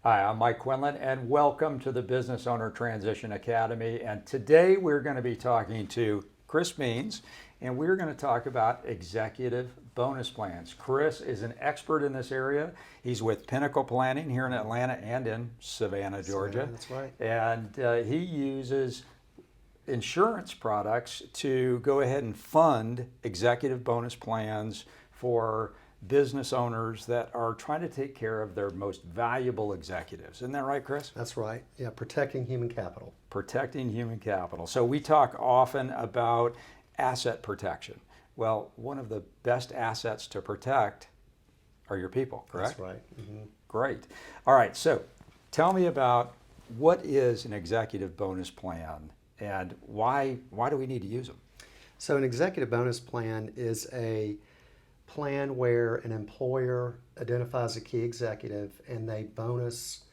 Hi, I'm Mike Quinlan, and welcome to the Business Owner Transition Academy. And today we're going to be talking to Chris Means, and we're going to talk about executive bonus plans. Chris is an expert in this area. He's with Pinnacle Planning here in Atlanta and in Savannah, Georgia. That's right. And he uses insurance products to go ahead and fund executive bonus plans for business owners that are trying to take care of their most valuable executives. Isn't that right, Chris? That's right. Yeah, protecting human capital. Protecting human capital. So we talk often about asset protection. Well, one of the best assets to protect are your people, correct? That's right. Great. All right, so tell me about what is an executive bonus plan and why do we need to use them? So an executive bonus plan is a plan where an employer identifies a key executive and they bonus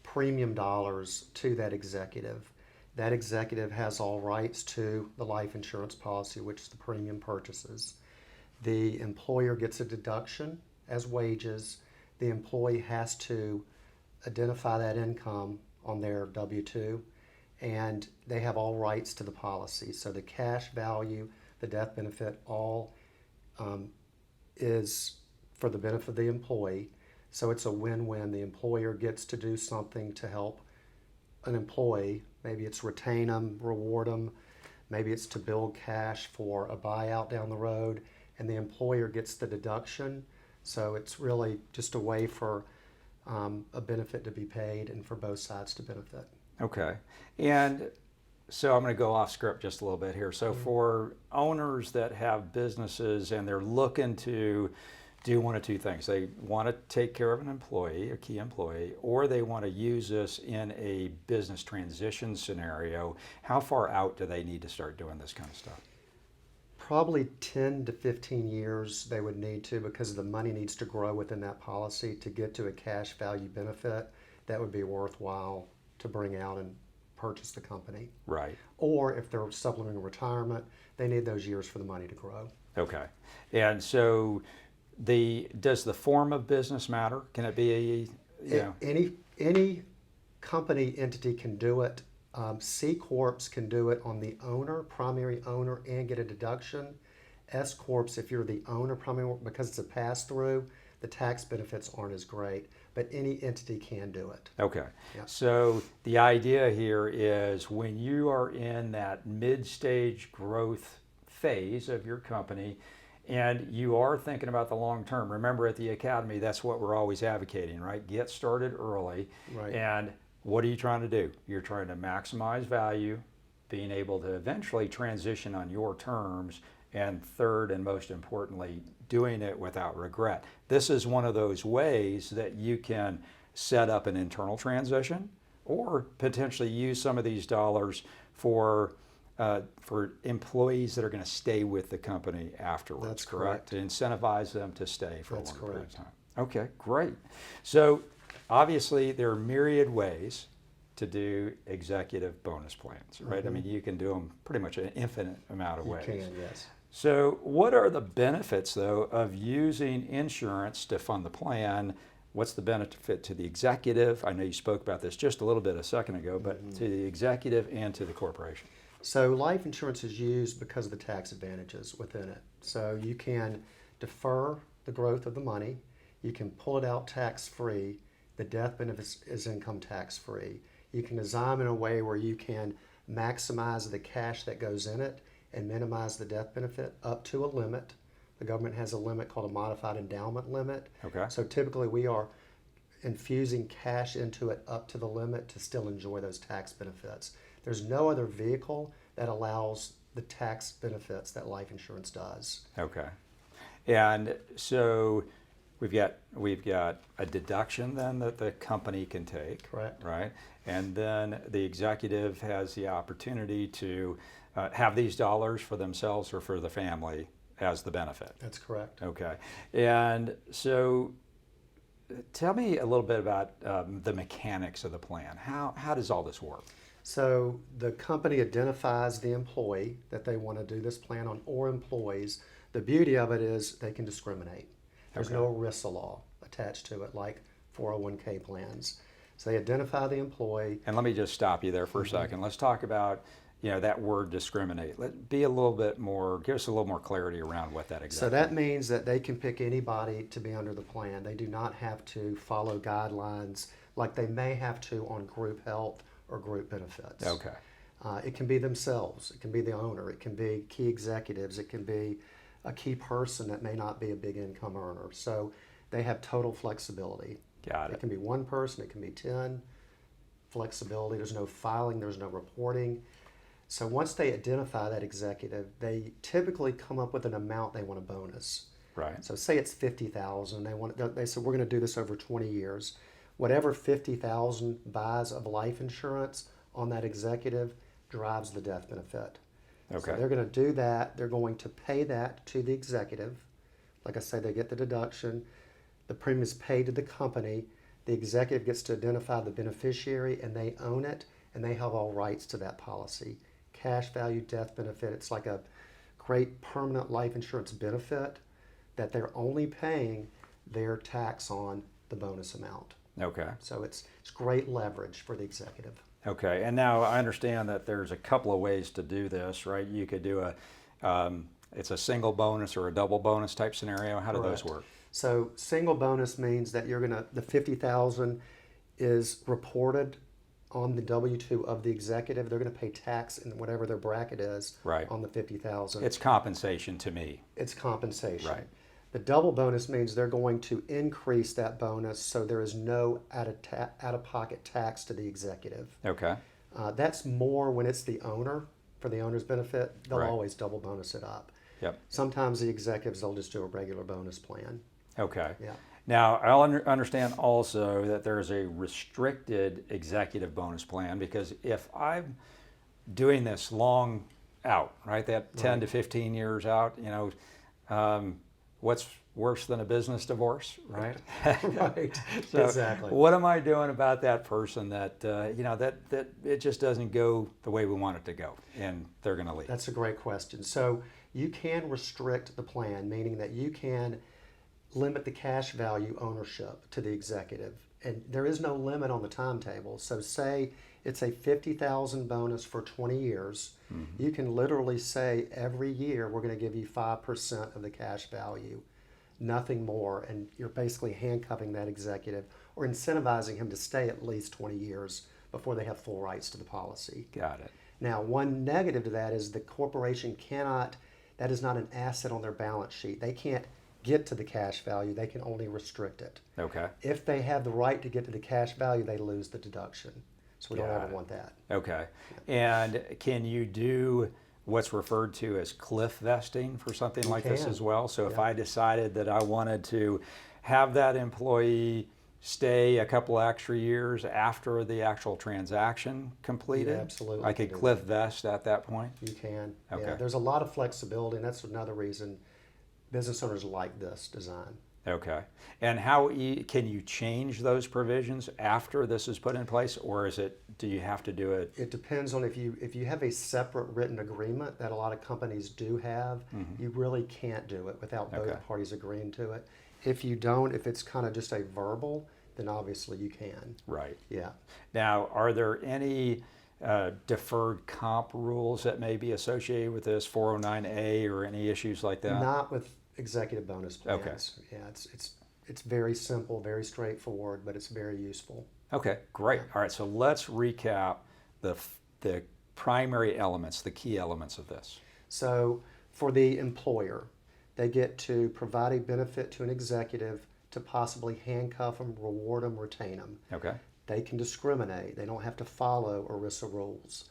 premium dollars to that executive. That executive has all rights to the life insurance policy, which the premium purchases. The employer gets a deduction as wages. The employee has to identify that income on their W-2, and they have all rights to the policy. So the cash value, the death benefit, all is for the benefit of the employee. So it's a win-win. The employer gets to do something to help an employee. Maybe it's retain them, reward them. Maybe it's to build cash for a buyout down the road, and the employer gets the deduction. So it's really just a way for a benefit to be paid and for both sides to benefit. Okay. And so I'm going to go off script just a little bit here. So for owners that have businesses and they're looking to do one of two things. They want to take care of an employee, a key employee, or they want to use this in a business transition scenario. How far out do they need to start doing this kind of stuff? Probably 10 to 15 years they would need to, because the money needs to grow within that policy to get to a cash value benefit that would be worthwhile to bring out and purchase the company. Right. Or if they're supplementing retirement, they need those years for the money to grow. Okay. And so does the form of business matter? Can it be Any company entity can do it. C corps can do it on the owner, primary owner, and get a deduction. S corps, if you're the owner, primary, because it's a pass-through, the tax benefits aren't as great, but any entity can do it. Okay. Yeah. So the idea here is when you are in that mid-stage growth phase of your company and you are thinking about the long term, remember at the Academy, that's what we're always advocating, right? Get started early. Right. And what are you trying to do? You're trying to maximize value, being able to eventually transition on your terms, and third and most importantly, doing it without regret. This is one of those ways that you can set up an internal transition or potentially use some of these dollars for employees that are going to stay with the company afterwards. That's correct? To incentivize them to stay for That's a long period of correct. time. Okay, great. So obviously there are myriad ways to do executive bonus plans, right? I mean, you can do them pretty much an infinite amount of You ways. can, yes. So what are the benefits, though, of using insurance to fund the plan? What's the benefit to the executive? I know you spoke about this just a little bit a second ago, but to the executive and to the corporation. So life insurance is used because of the tax advantages within it. So you can defer the growth of the money. You can pull it out tax-free. The death benefit is income tax-free. You can design in a way where you can maximize the cash that goes in it and minimize the death benefit up to a limit. The government has a limit called a modified endowment limit. Okay. So typically we are infusing cash into it up to the limit to still enjoy those tax benefits. There's no other vehicle that allows the tax benefits that life insurance does. Okay. And so we've got a deduction then that the company can take. Correct. Right. And then the executive has the opportunity to have these dollars for themselves or for the family as the benefit. That's correct. Okay. And so tell me a little bit about the mechanics of the plan. How does all this work? So the company identifies the employee that they want to do this plan on, or employees. The beauty of it is they can discriminate. There's Okay. no ERISA law attached to it like 401k plans. So they identify the employee. And let me just stop you there for a second. Let's talk about, that word discriminate. Be a little bit more, give us a little more clarity around what that exactly So that means that they can pick anybody to be under the plan. They do not have to follow guidelines like they may have to on group health or group benefits. Okay. It can be themselves. It can be the owner. It can be key executives. It can be a key person that may not be a big income earner. So they have total flexibility. Got It it. can be one person. It can be 10. Flexibility. There's no filing. There's no reporting. So once they identify that executive, they typically come up with an amount they want a bonus. Right. So say it's 50,000. They said we're going to do this over 20 years. Whatever 50,000 buys of life insurance on that executive drives the death benefit. Okay. So they're going to do that. They're going to pay that to the executive. Like I say, they get the deduction. The premium is paid to the company. The executive gets to identify the beneficiary, and they own it, and they have all rights to that policy. Cash value death benefit. It's like a great permanent life insurance benefit that they're only paying their tax on the bonus amount. Okay. So it's great leverage for the executive. Okay. And now I understand that there's a couple of ways to do this, right? You could do it's a single bonus or a double bonus type scenario. How do those Correct. work? So single bonus means that the 50,000 is reported on the W-2 of the executive. They're going to pay tax in whatever their bracket is Right. on the 50,000. It's compensation to me. It's compensation. Right. The double bonus means they're going to increase that bonus so there is no out-of-pocket tax to the executive. Okay. That's more when it's the owner. For the owner's benefit, they'll Right. always double bonus it up. Yep. Sometimes the executives, they'll just do a regular bonus plan. Okay. Yeah. Now, I'll understand also that there's a restricted executive bonus plan, because if I'm doing this long out, right, that 10 to 15 years out, what's worse than a business divorce, right? Right. So Exactly. what am I doing about that person that, that it just doesn't go the way we want it to go, and they're going to leave? That's a great question. So you can restrict the plan, meaning that you can limit the cash value ownership to the executive. And there is no limit on the timetable. So say it's a 50,000 bonus for 20 years. Mm-hmm. You can literally say every year we're going to give you 5% of the cash value, nothing more. And you're basically handcuffing that executive or incentivizing him to stay at least 20 years before they have full rights to the policy. Got it. Now, one negative to that is the corporation that is not an asset on their balance sheet. They can't get to the cash value, they can only restrict it. Okay. If they have the right to get to the cash value, they lose the deduction. So we don't Got ever it. want that. Okay. And can you do what's referred to as cliff vesting for something You like this can. as well? So if Yeah. I decided that I wanted to have that employee stay a couple extra years after the actual transaction completed, You absolutely I can could do cliff vest at that point? You can. Okay. Yeah, there's a lot of flexibility, and that's another reason business owners like this design. Okay. And can you change those provisions after this is put in place, or do you have to do it? It depends on if you have a separate written agreement that a lot of companies do have, you really can't do it without both Okay. parties agreeing to it. If you don't, if it's kind of just a verbal, then obviously you can. Right. Yeah. Now, are there any deferred comp rules that may be associated with this 409A or any issues like that? Not with executive bonus plans. Okay. Yeah, it's very simple, very straightforward, but it's very useful. Okay, great. All right, so let's recap the primary elements, the key elements of this. So for the employer, they get to provide a benefit to an executive to possibly handcuff them, reward them, retain them. Okay. They can discriminate. They don't have to follow ERISA rules.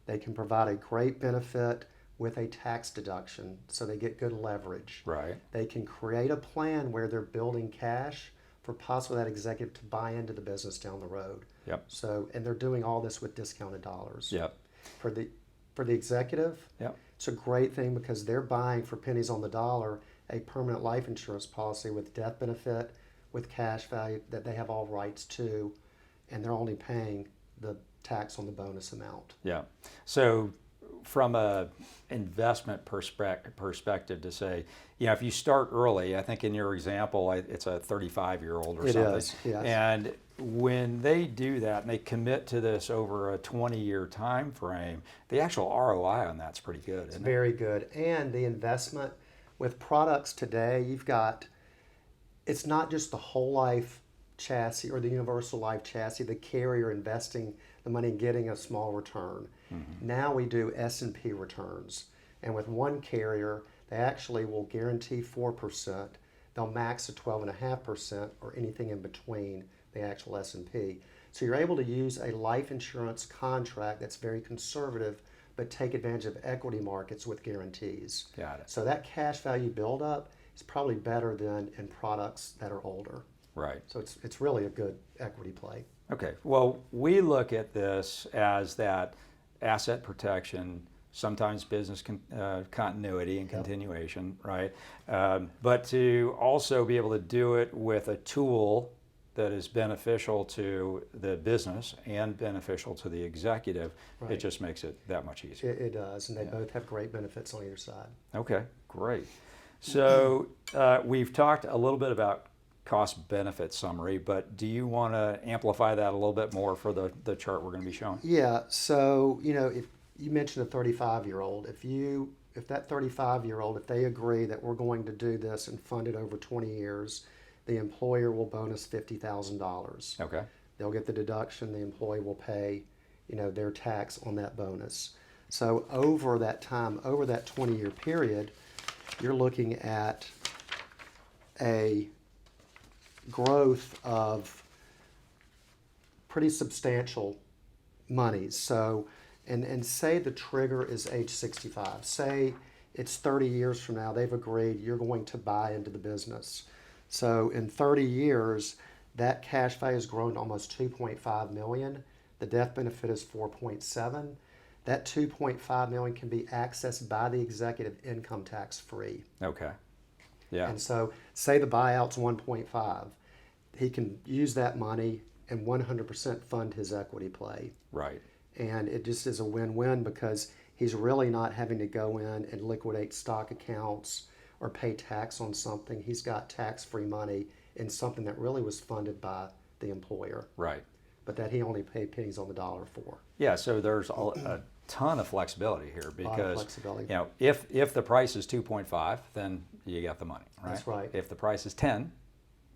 They can provide a great benefit with a tax deduction, so they get good leverage. Right. They can create a plan where they're building cash for possibly that executive to buy into the business down the road. Yep. So, and they're doing all this with discounted dollars. Yep. For the executive, Yep. it's a great thing because they're buying for pennies on the dollar a permanent life insurance policy with death benefit, with cash value that they have all rights to, and they're only paying the tax on the bonus amount. Yeah. So from a investment perspective to say, if you start early, I think in your example, it's a 35-year-old or It something. is, yes. And when they do that and they commit to this over a 20-year time frame, the actual ROI on that's pretty good, isn't it? Very good. And the investment with products today, it's not just the whole life chassis or the universal life chassis, the carrier investing the money and getting a small return. Now we do S&P returns. And with one carrier, they actually will guarantee 4%. They'll max at 12.5% or anything in between the actual S&P. So you're able to use a life insurance contract that's very conservative, but take advantage of equity markets with guarantees. Got it. So that cash value buildup is probably better than in products that are older. Right. So it's really a good equity play. Okay. Well, we look at this as that asset protection, sometimes business continuity and continuation, right? But to also be able to do it with a tool that is beneficial to the business and beneficial to the executive, it Right. just makes it that much easier. It does, and they both have great benefits on either side. Okay, great. So we've talked a little bit about cost benefit summary, but do you want to amplify that a little bit more for the chart we're going to be showing? Yeah, so if you mentioned a 35-year-old, if that 35-year-old, if they agree that we're going to do this and fund it over 20 years, the employer will bonus $50,000. Okay. They'll get the deduction, the employee will pay, their tax on that bonus. So over that time, over that 20-year period, you're looking at a growth of pretty substantial monies. So, and say the trigger is age 65. Say it's 30 years from now, they've agreed you're going to buy into the business. So in 30 years, that cash value has grown to almost 2.5 million. The death benefit is 4.7. That 2.5 million can be accessed by the executive income tax free. Okay. Yeah. And so say the buyout's 1.5. He can use that money and 100% fund his equity play. Right. And it just is a win-win because he's really not having to go in and liquidate stock accounts or pay tax on something. He's got tax-free money in something that really was funded by the employer, Right. but that he only paid pennies on the dollar for. Yeah, so there's a ton of flexibility here A lot of because flexibility. if the price is 2.5, then you got the money, right? That's right. If the price is 10,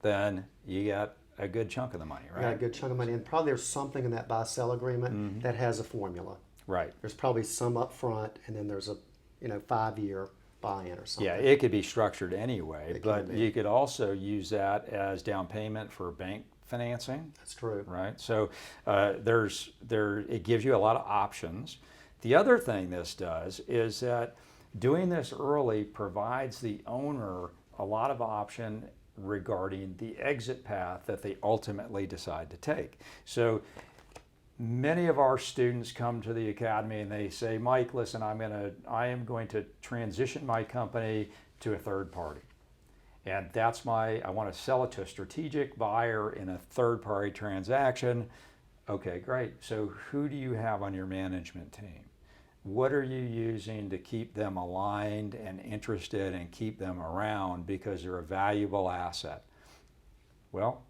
then you got a good chunk of the money, You got a right? good chunk of money. And probably there's something in that buy-sell agreement that has a formula. Right. There's probably some up front, and then there's a 5-year buy-in or something. Yeah, it could be structured anyway, It but can be. you could also use that as down payment for bank financing, That's true. right? So it gives you a lot of options. The other thing this does is that doing this early provides the owner a lot of option regarding the exit path that they ultimately decide to take. So many of our students come to the academy and they say, Mike, listen, I am going to transition my company to a third party. And I want to sell it to a strategic buyer in a third party transaction. Okay, great. So who do you have on your management team? What are you using to keep them aligned and interested and keep them around because they're a valuable asset? Well,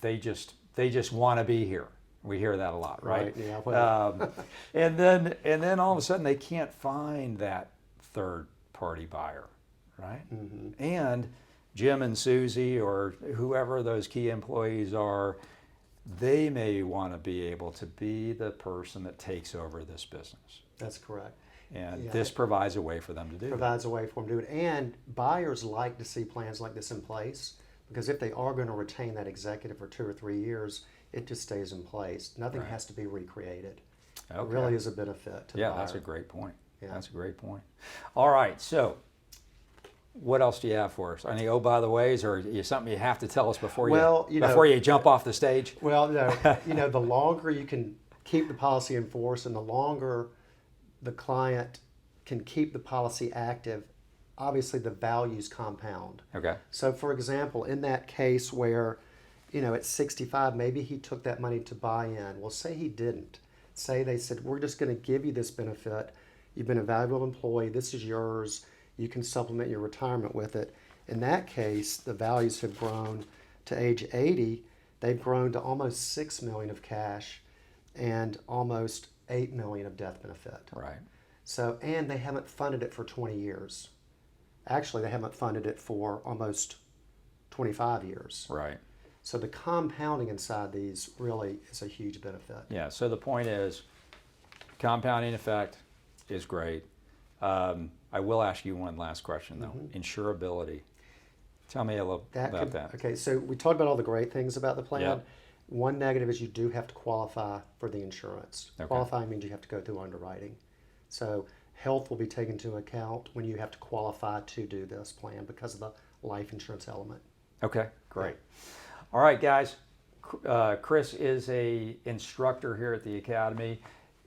they just want to be here. We hear that a lot, right? Yeah. Well, And then all of a sudden they can't find that third party buyer, right? Mm-hmm. And Jim and Susie or whoever those key employees are, they may want to be able to be the person that takes over this business. that's correct. And Yeah. this provides a way for them to do that. Provides a way for them to do it. And buyers like to see plans like this in place because if they are going to retain that executive for 2 or 3 years, it just stays in place. Nothing Right. has to be recreated. Okay. It really is a benefit to the Yeah, buyer. that's a great point. Yeah. That's a great point. All right, so what else do you have for us? Any by the ways, or is something you have to tell us before before you jump off the stage? Well, the longer you can keep the policy in force and the longer the client can keep the policy active, obviously the values compound. Okay. So, for example, in that case where, at 65, maybe he took that money to buy in. Well, say he didn't. Say they said, we're just going to give you this benefit. You've been a valuable employee. This is yours. You can supplement your retirement with it. In that case, the values have grown to age 80. They've grown to almost $6 million of cash and almost $8 million of death benefit. Right. So, and they haven't funded it for 20 years. Actually, they haven't funded it for almost 25 years. Right. So the compounding inside these really is a huge benefit. Yeah. So the point is, compounding effect is great. I will ask you one last question though. Insurability. Tell me a little about that. Okay, so we talked about all the great things about the plan. Yep. One negative is you do have to qualify for the insurance. Okay. Qualifying means you have to go through underwriting. So health will be taken into account when you have to qualify to do this plan because of the life insurance element. Okay, great. All right, guys. Chris is a instructor here at the Academy.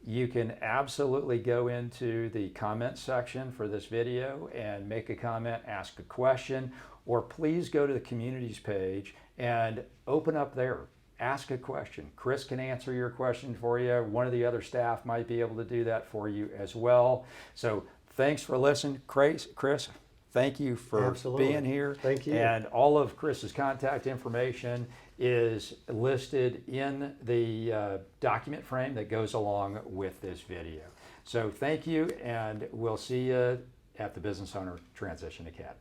You can absolutely go into the comment section for this video and make a comment, ask a question, or please go to the communities page and open up there. Ask a question. Chris can answer your question for you. One of the other staff might be able to do that for you as well. So thanks for listening. Chris, thank you for Absolutely. being here. Thank you. And all of Chris's contact information is listed in the document frame that goes along with this video. So thank you, and we'll see you at the Business Owner Transition Academy.